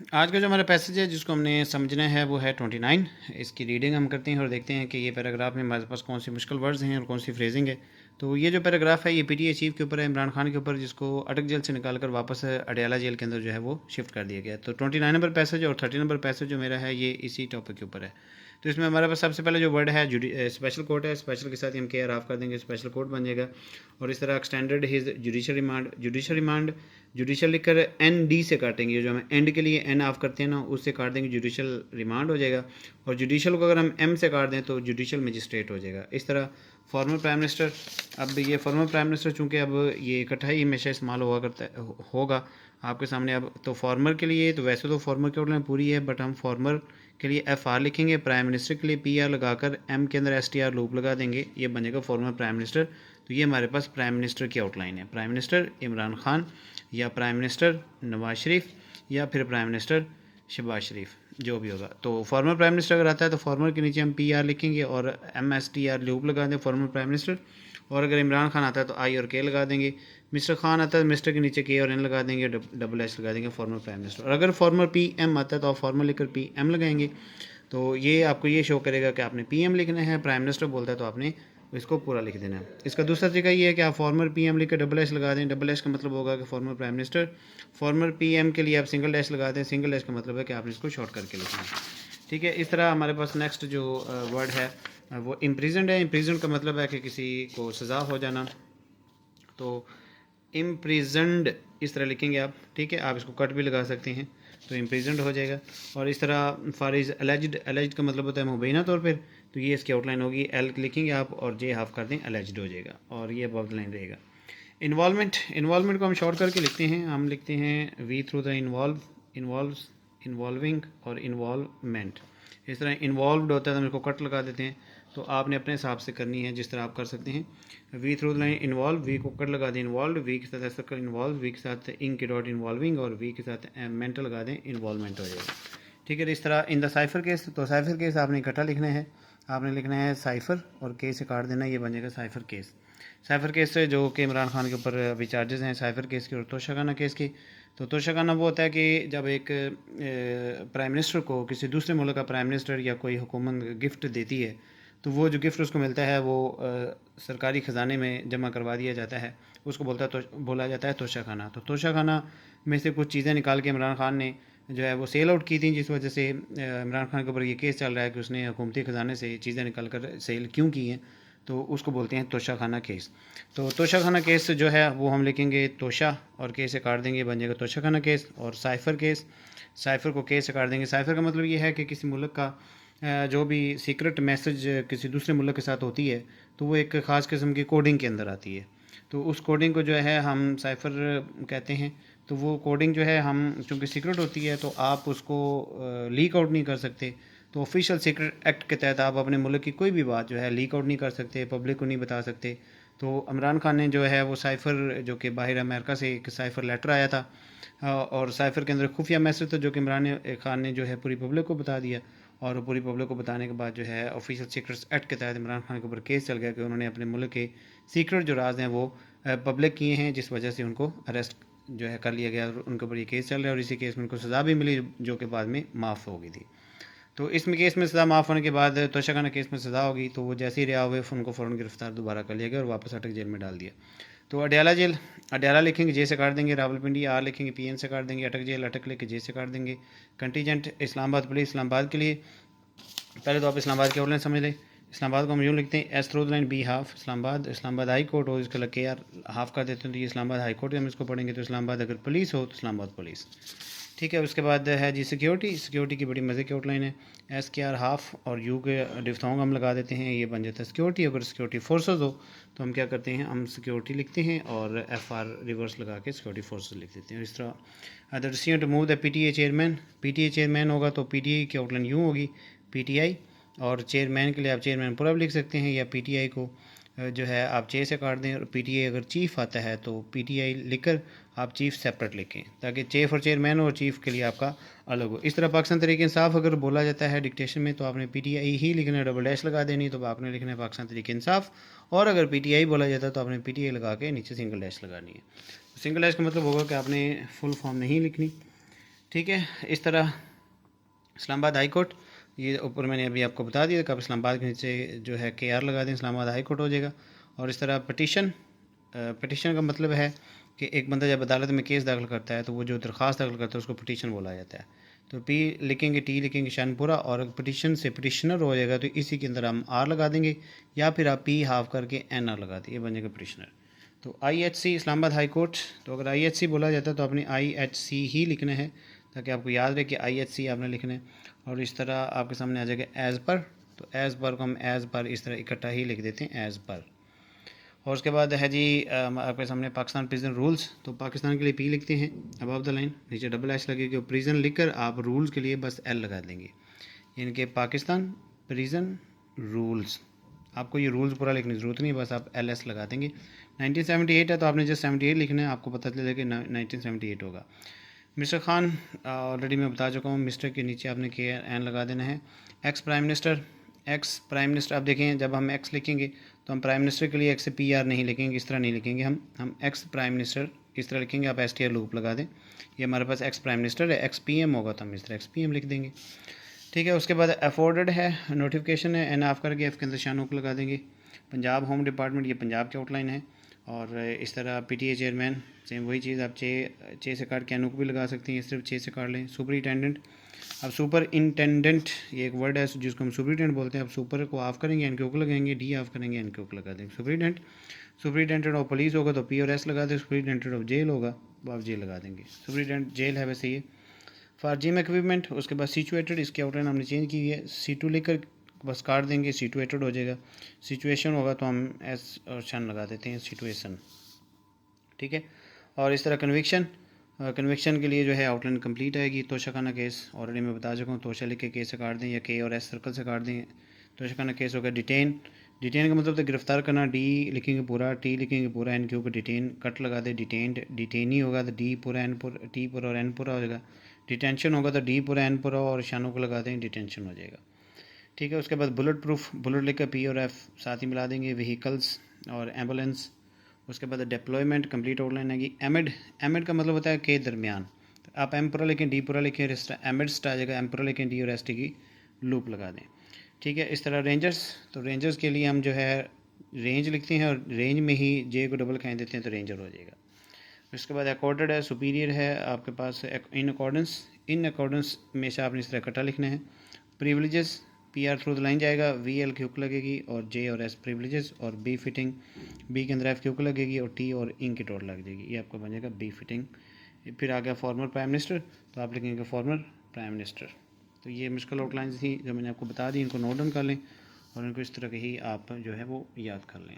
आज का जो हमारा पैसेज है जिसको हमने समझना है वो है 29। इसकी रीडिंग हम करते हैं और देखते हैं कि ये पैराग्राफ में हमारे पास कौन सी मुश्किल वर्ड्स हैं और कौन सी फ्रेजिंग है। तो ये जो पैराग्राफ है ये पीटीआई चीफ के ऊपर है, इमरान खान के ऊपर, जिसको अटक जेल से निकाल कर वापस अडयाला जेल के अंदर जो है वो शिफ्ट कर दिया गया। तो 29 नंबर पैसेज और 30 नंबर पैसेज जो मेरा है ये इसी टॉपिक के ऊपर है। तो इसमें हमारे पास सबसे पहले जो वर्ड है स्पेशल कोर्ट है। स्पेशल के साथ हम के आर ऑफ कर देंगे, स्पेशल कोर्ट बन जाएगा। और इस तरह extended his judicial remand, judicial लिखकर एन डी से काटेंगे, जो हम एंड के लिए एन ऑफ करते हैं ना उससे काट देंगे, जुडिशल रिमांड हो जाएगा। और जुडिशल को अगर हम एम से काट दें तो जुडिशल मजिस्ट्रेट हो जाएगा। इस तरह फॉर्मर प्राइम मिनिस्टर, अब ये फॉर्मर प्राइम मिनिस्टर चूँकि अब ये इकट्ठा ही हमेशा इस्तेमाल हुआ करता होगा आपके सामने। अब तो फॉर्मर के लिए तो वैसे तो फॉर्मर की आउटलाइन पूरी है, बट हम फॉर्मर के लिए एफ आर लिखेंगे, प्राइम मिनिस्टर के लिए पी आर लगाकर एम के अंदर एस टी आर लूप लगा देंगे, ये बनेगा फॉर्मर प्राइम मिनिस्टर। तो ये हमारे पास प्राइम मिनिस्टर की आउटलाइन है। प्राइम मिनिस्टर इमरान खान या प्राइम मिनिस्टर नवाज शरीफ या फिर प्राइम मिनिस्टर शहबाज शरीफ, जो भी होगा। तो फॉर्मर प्राइम मिनिस्टर अगर आता है तो फॉर्मर के नीचे हम पी आर लिखेंगे और M S T R loop लगा दें, फॉर्मर प्राइम मिनिस्टर। और अगर इमरान खान आता है तो आई और के लगा देंगे। मिस्टर खान आता है तो मिस्टर के नीचे के और एन लगा देंगे, डबल एस लगा देंगे, फॉर्मर प्राइम मिनिस्टर। और अगर फॉर्मर पी एम आता है तो आप फॉर्मर लिखकर पी एम लगाएंगे। तो ये आपको ये शो करेगा कि आपने पी एम लिखना है, प्राइम मिनिस्टर बोलता है तो आपने इसको पूरा लिख देना है। इसका दूसरा तरीका ये है कि आप फॉर्मर पीएम लिख कर डबल एस लगा दें। डबल एस का मतलब होगा कि former prime minister. Former PM के लिए आप सिंगल डैश लगा दें। सिंगल डैश का मतलब है कि आपने इसको शॉर्ट करके लिखना है। ठीक है। इस तरह हमारे पास नेक्स्ट जो वर्ड है वो इम्प्रिजेंट है। इम्प्रिजेंट का मतलब है कि किसी को सज़ा हो जाना। तो इम्प्रिजेंड इस तरह लिखेंगे आप। ठीक है, आप इसको कट भी लगा सकते हैं तो इम्प्रिजेंड हो जाएगा। और इस तरह फॉर इज एलेज्ड, एलेज्ड का मतलब होता है मुबैना तौर पर, तो ये इसकी आउटलाइन होगी। एल लिखेंगे आप और जे हाफ कर दें, एलेज्ड हो जाएगा और ये अब लाइन रहेगा। इन्वॉल्वमेंट, इन्वॉल्वमेंट को हम शॉर्ट करके लिखते हैं। हम लिखते हैं वी थ्रू द इन्वॉल्विंग और इन्वॉल्वमेंट। इस तरह इन्वॉल्वड होता है तो हम इसको कट लगा देते हैं। तो आपने अपने हिसाब से करनी है, जिस तरह आप कर सकते हैं। V through the line involve, V को कट लगा दें, इन्वॉल्व, वी के साथ ऐसा कर इन्वॉल्व, वी के साथ इन के डॉट इन्वॉल्विंग और वी के साथ मेंटल लगा दें, इन्वॉल्वमेंट हो जाएगा। ठीक है। इस तरह इन द साइफर केस, तो साइफर केस आपने इकट्ठा लिखना है। आपने लिखना है साइफर और के से काट देना, ये बन जाएगा साइफर केस। साइफर केस से जो कि इमरान खान के ऊपर अभी चार्जेस हैं साइफर केस के और तोशाखाना केस के। तो तोशाखाना वो होता है कि जब एक प्राइम मिनिस्टर को किसी दूसरे मुल्क का प्राइम मिनिस्टर या कोई हुकूमत गिफ्ट देती है तो वो जो गिफ्ट उसको मिलता है वो सरकारी ख़जाने में जमा करवा दिया जाता है, उसको बोला जाता है तोशाखाना। तो तोशाखाना में से कुछ चीज़ें निकाल के इमरान खान ने जो है वो सेल आउट की थी, जिस वजह से इमरान खान के ऊपर ये केस चल रहा है कि उसने हुकूमती ख़जाने से चीज़ें निकाल कर सेल क्यों की हैं। तो उसको बोलते हैं तोशाखाना केस। तो तोशाखाना केस जो है वो हम लिखेंगे तोशा और के से काट देंगे, बन जाएगा तोशाखाना केस। और साइफ़र केस, साइफ़र को के से काट देंगे। साइफ़र का मतलब ये है कि किसी मुल्क का जो भी सीक्रेट मैसेज किसी दूसरे मुल्क के साथ होती है तो वो एक ख़ास किस्म की कोडिंग के अंदर आती है। तो उस कोडिंग को जो है हम साइफ़र कहते हैं। तो वो कोडिंग जो है हम चूँकि सीक्रेट होती है तो आप उसको लीक आउट नहीं कर सकते। तो ऑफिशियल सीक्रेट एक्ट के तहत आप अपने मुल्क की कोई भी बात जो है लीक आउट नहीं कर सकते, पब्लिक को नहीं बता सकते। तो इमरान खान ने जो है वो साइफ़र, जो कि बाहर अमेरिका से एक साइफ़र लेटर आया था और साइफ़र के अंदर खुफिया मैसेज था जो कि इमरान खान ने जो है पूरी पब्लिक को बता दिया। और पूरी पब्लिक को बताने के बाद जो है ऑफिशियल सीक्रेट्स एक्ट के तहत इमरान खान के ऊपर केस चल गया कि उन्होंने अपने मुल्क के सीक्रेट जो राज हैं वो पब्लिक किए हैं, जिस वजह से उनको अरेस्ट जो है कर लिया गया और उनके ऊपर ये केस चल रहा है। और इसी केस में उनको सज़ा भी मिली जो कि बाद में माफ़ हो गई थी। तो इसमें केस में सज़ा माफ़ होने के बाद तोशाखाना केस में सज़ा होगी तो वो जैसे ही रिहा हुए उनको फ़ौरन गिरफ्तार दोबारा कर लिया गया और वापस अटक जेल में डाल दिया। तो अडयाला जेल, अडयाला लिखेंगे जे से काट देंगे, रावलपिंडी आर लिखेंगे पी एन से काट देंगे, अटक जेल अटक लेके जे से काट देंगे। कंटीजेंट इस्लामाबाद पुलिस, इस्लामाबाद के लिए। पहले तो आप इस्लामाबाद की आउटलाइन समझ लें। इस्लामाबाद को हम यूँ लिखते हैं S through the line B half Islamabad. Islamabad high court हो इसका लग के यार हाफ कर देते हैं तो ये इस्लामाबाद हाई कोर्ट हम इसको पढ़ेंगे। तो इस्लामाबाद अगर पुलिस हो तो इस्लामाबाद पुलिस। ठीक है। उसके बाद है जी सिक्योरिटी। सिक्योरिटी की बड़ी मज़े की आउटलाइन है। एस के आर हाफ और यू के डिफ्थोंग हम लगा देते हैं, ये बन जाता है सिक्योरिटी। अगर सिक्योरिटी फोर्सेस हो तो हम क्या करते हैं, हम सिक्योरिटी लिखते हैं और एफ आर रिवर्स लगा के सिक्योरिटी फोर्सेस लिख देते हैं। इस तरह the decision to move the P T I chairman, P T I chairman होगा तो पी टी आई की आउटलाइन यूँ होगी पी टी आई। और चेयरमैन के लिए आप चेयरमैन पूरा भी लिख सकते हैं या पी टी आई को जो है आप चे से काट दें। और पीटीआई अगर चीफ़ आता है तो पीटीआई लिखकर आप चीफ़ सेपरेट लिखें ताकि चीफ और चेयरमैन हो और चीफ़ के लिए आपका अलग हो। इस तरह पाकिस्तान तरीके इंसाफ अगर बोला जाता है डिक्टेशन में तो आपने पीटीआई ही लिखना है, डबल डैश लगा देनी, तो आपने लिखना है पाकिस्तान तरीके इंसाफ। और अगर पीटीआई बोला जाता है तो आपने पीटीआई लगा के नीचे सिंगल डैश लगानी है। सिंगल डैश का मतलब होगा कि आपने फुल फॉर्म नहीं लिखनी। ठीक है, इस तरह इस्लामाबाद हाई कोर्ट, ये ऊपर मैंने अभी आपको बता दिया कि आप इस्लामाबाद के नीचे जो है KR लगा दें, इस्लामाबाद हाई कोर्ट हो जाएगा। और इस तरह पटिशन, पटिशन का मतलब है कि एक बंदा जब अदालत में केस दाखिल करता है तो वो जो दरख्वास्त दाखिल करता है उसको पटिशन बोला जाता है। तो P लिखेंगे, T लिखेंगे शानपुरा, और अगर पटिशन से पटिशनर हो जाएगा तो इसी के अंदर हम R लगा देंगे, या फिर आप P हाफ करके NR लगा दें, ये बन जाएगा पटिशनर। तो IHC इस्लामाबाद हाई कोर्ट, तो अगर IHC बोला जाता है तो आपने IHC ही लिखना है, ताकि आपको याद रहे कि IHC आपने लिखना है। और इस तरह आपके सामने आ जाएगा एज़ पर, तो एज़ पर को हम एज़ पर इस तरह इकट्ठा ही लिख देते हैं, एज़ पर। और उसके बाद है जी आपके सामने पाकिस्तान प्रिजन रूल्स, तो पाकिस्तान के लिए P लिखते हैं अबव द लाइन, नीचे डबल एच लगेगी, और प्रिजन लिखकर आप रूल्स के लिए बस L लगा देंगे, यानी कि पाकिस्तान प्रिजन रूल्स। आपको ये रूल्स पूरा लिखने की ज़रूरत नहीं, बस आप LS लगा देंगे। 1978 है तो आपने जस्ट 78 लिखना है, आपको पता चलेगा कि 1978 होगा। मिस्टर खान ऑलरेडी मैं बता चुका हूँ, मिस्टर के नीचे आपने KN लगा देना है। Ex prime minister, ex prime minister, आप देखें जब हम एक्स लिखेंगे तो हम प्राइम मिनिस्टर के लिए एक्स से PR नहीं लिखेंगे, इस तरह नहीं लिखेंगे, हम एक्स प्राइम मिनिस्टर इस तरह लिखेंगे, आप STR लूप लगा दें, ये हमारे पास एक्स प्राइम मिनिस्टर है। XPM होगा तो हम इस तरह XPM लिख देंगे, ठीक है। उसके बाद अफोर्डेड है, नोटिफिकेशन है, एन ऑफ करके F के अंदर शानोक लगा देंगे। पंजाब होम डिपार्टमेंट, ये पंजाब की आउटलाइन है। और इस तरह PTA चेयरमैन, सेम वही चीज़, आप चे से काट के अनुक भी लगा सकती हैं, सिर्फ चे से काट लें। सुपरिटेंडेंट, अब सुपर इंटेंडेंट ये एक वर्ड है जिसको हम सुपरिटेंडेंट बोलते हैं। अब सुपर को ऑफ करेंगे एन को लगाएंगे, डी ऑफ करेंगे एन को लगा देंगे। सुपरिटेंडेंट, सुपरिटेंडेंट ऑफ पुलिस होगा तो P और S लगा दें, सुपरिटेंडेंट ऑफ जेल होगा तो आप जेल लगा देंगे। सुपरिटेंडेंट जेल है वैसे ये। फॉर जिम इक्विपमेंट, उसके बाद सिचुएटेड, इसकी आउटलाइन हमने चेंज की है, C2 लेकर बस काट देंगे, सिचुएटेड हो जाएगा। सिचुएशन होगा तो हम S और शन लगा देते हैं, सिचुएशन, ठीक है। और इस तरह कन्विक्शन, कन्विक्शन के लिए जो है आउटलाइन कंप्लीट आएगी। तोशाखाना केस ऑलरेडी मैं बता चुका हूँ, तोशा लिख के K से काट दें, या K और S सर्कल से काट दें। तोशाखाना केस होगा डिटेन, डिटेन का मतलब तो गिरफ्तार करना, D लिखेंगे पूरा, T लिखेंगे पूरा, N के ऊपर डिटेन कट लगा दे, डिटेन्ड, डिटेनी होगा तो D पूरा, N पूरा, T पूरा और N पूरा हो जाएगा। डिटेंशन होगा तो D पूरा N पूरा और शानों को लगा दें, डिटेंशन हो जाएगा, ठीक है। उसके बाद बुलेट प्रूफ, बुलेट लिखकर P और F साथ ही मिला देंगे। व्हीकल्स और एम्बुलेंस, उसके बाद डिप्लॉयमेंट कंप्लीट आउटलाइन आएगी। एमिड, एमिड का मतलब होता है के दरमियान, तो आप एम पूरा लिखें, D पूरा लिखें, एमिडस्ट आ जाएगा, एम पूरा लिखें, D और ST की लूप लगा दें, ठीक है। इस तरह रेंजर्स, तो रेंजर्स के लिए हम जो है रेंज लिखते हैं और रेंज में ही J को डबल कह देते हैं तो रेंजर हो जाएगा। उसके बाद अकॉर्डेड है, सुपीरियर है आपके पास, इन अकॉर्डेंस, इन अकॉर्डेंस हमेशा आपने इस तरह इकट्ठा लिखना है। Privileges, PR through the line जाएगा, VL की हुक लगेगी, और J और S प्रिविलेजेस, और B फिटिंग, B के अंदर F की हुक लगेगी, और T और इन की डॉट लग जाएगी, ये आपका बन जाएगा B फिटिंग। फिर आ गया फॉर्मर प्राइम मिनिस्टर, तो आप लिखेंगे फॉर्मर प्राइम मिनिस्टर। तो ये मुश्किल आउटलाइन थी जो मैंने आपको बता दी, इनको नोट डाउन कर लें और इनको इस तरह के ही आप जो है वो याद कर लें।